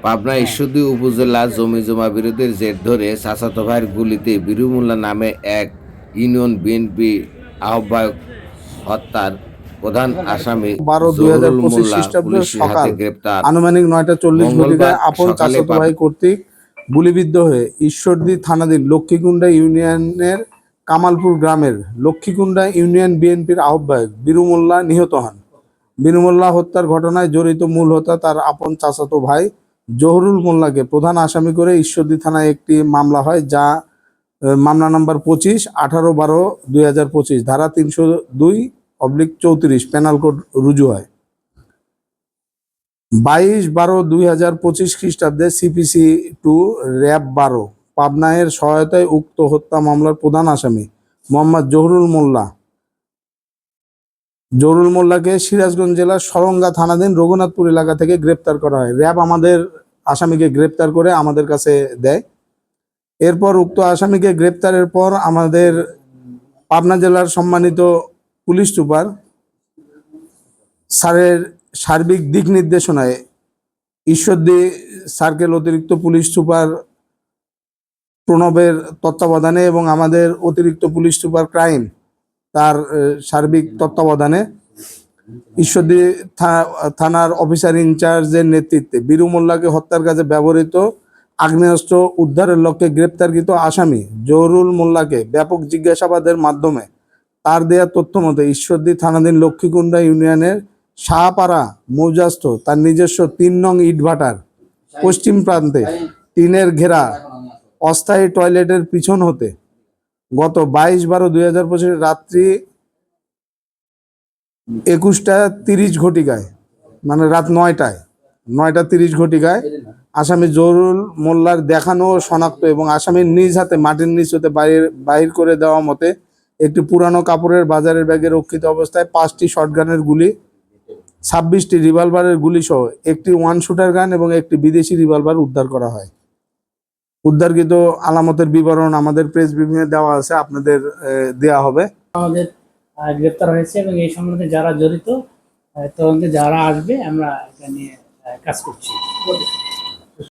পাবনা ঈশ্বরদী উপজেলা জমি জমা বিরোধের জের ধরে চাচাতো ভাইয়ের গুলিতে বীরু মোল্লা নামে এক ইউনিয়ন বিএনপি আহ্বায়ক হত্যার প্রধান আসামি 12/2025 জহুরুল মোল্লা খ্রিস্টাব্দ পুলিশের সকাল হাতে গ্রেপ্তার। আনুমানিক 9:40 মঙ্গলবার ঘটিকায় আপন সকালে চাচাতো ভাই কর্তৃক গুলিবিদ্ধ হয়ে ঈশ্বরদী থানাধীন লক্ষ্মীকুণ্ডা ইউনিয়নের কামালপুর গ্রামের লক্ষ্মীকুণ্ডা ইউনিয়ন বিএনপির আহ্বায়ক বীরু মোল্লা নিহত হন। বীরু মোল্লা হত্যার ঘটনায় জড়িত মূল হোতা তার আপন চাচাতো ভাই জহুরুল মোল্লাকে প্রধান আসামি করে ঈশ্বরদী থানায় একটি মামলা হয়, যা মামলা নম্বর 25 18/12/2025 ধারা 302/34 পেনাল কোড রুজু হয়। 22/12/2025 খ্রিস্টাব্দে সিপিসি 2 র্যাব 12 পাবনায়ের সহায়তায় উক্ত হত্যা মামলার প্রধান আসামি মোহাম্মদ জহুরুল মোল্লাকে সিরাজগঞ্জ জেলার সরঙ্গা থানাধীন রঘুনাথপুর এলাকা থেকে গ্রেপ্তার করা হয়। র্যাব আমাদের আসামিকে গ্রেপ্তার করে আমাদের কাছে দেয়। এরপর উক্ত আসামিকে গ্রেপ্তারের পর আমাদের পাবনা জেলার সম্মানিত পুলিশ সুপার স্যারের সার্বিক দিক নির্দেশনায় ঈশ্বরদী সার্কেল অতিরিক্ত পুলিশ সুপার প্রণবের তত্ত্বাবধানে এবং আমাদের অতিরিক্ত পুলিশ সুপার ক্রাইম তার সার্বিক তত্ত্বাবধানে ঈশ্বরদী থানার অফিসার ইনচার্জের নেতৃত্বে বীরু মোল্লাকে হত্যার কাজে ব্যবহৃত আগ্নেয়াস্ত্র উদ্ধারের লক্ষ্যে গ্রেপ্তারকৃত আসামি জহুরুল মোল্লাকে ব্যাপক জিজ্ঞাসাবাদের মাধ্যমে তার দেয়া তথ্য মতে ঈশ্বরদী থানাধীন লক্ষ্মীকুণ্ডা ইউনিয়নের শাহপাড়া মৌজাস্থ তার নিজস্ব 3 নং ইটভাটার পশ্চিম প্রান্তে টিনের ঘেরা অস্থায়ী টয়লেটের পিছন হতে গত 22/12/2025 রাত্রি 21:30 ঘটিকায়, মানে রাত 9:30 ঘটিকায় আসামি জহুরুল মোল্লার দেখানো শনাক্ত এবং আসামির নিজ হাতে মাটির নিচ হতে বাইর করে দেওয়া মতে একটি পুরানো কাপড়ের বাজারের ব্যাগে রক্ষিত অবস্থায় 5টি শটগানের গুলি, 26টি রিভলভারের গুলি সহ একটি 1 শুটার গান এবং একটি বিদেশি রিভলভার উদ্ধার করা হয়। উদ্ধারকৃত আলামতের বিবরণ আমাদের প্রেস ব্রিফিংয়ে দেওয়া আছে, আপনাদের দেওয়া হবে। আমাদের গ্রেপ্তার হয়েছে এবং এই সম্বন্ধে যারা জড়িত তদন্তে যারা আসবে আমরা এটা নিয়ে কাজ করছি।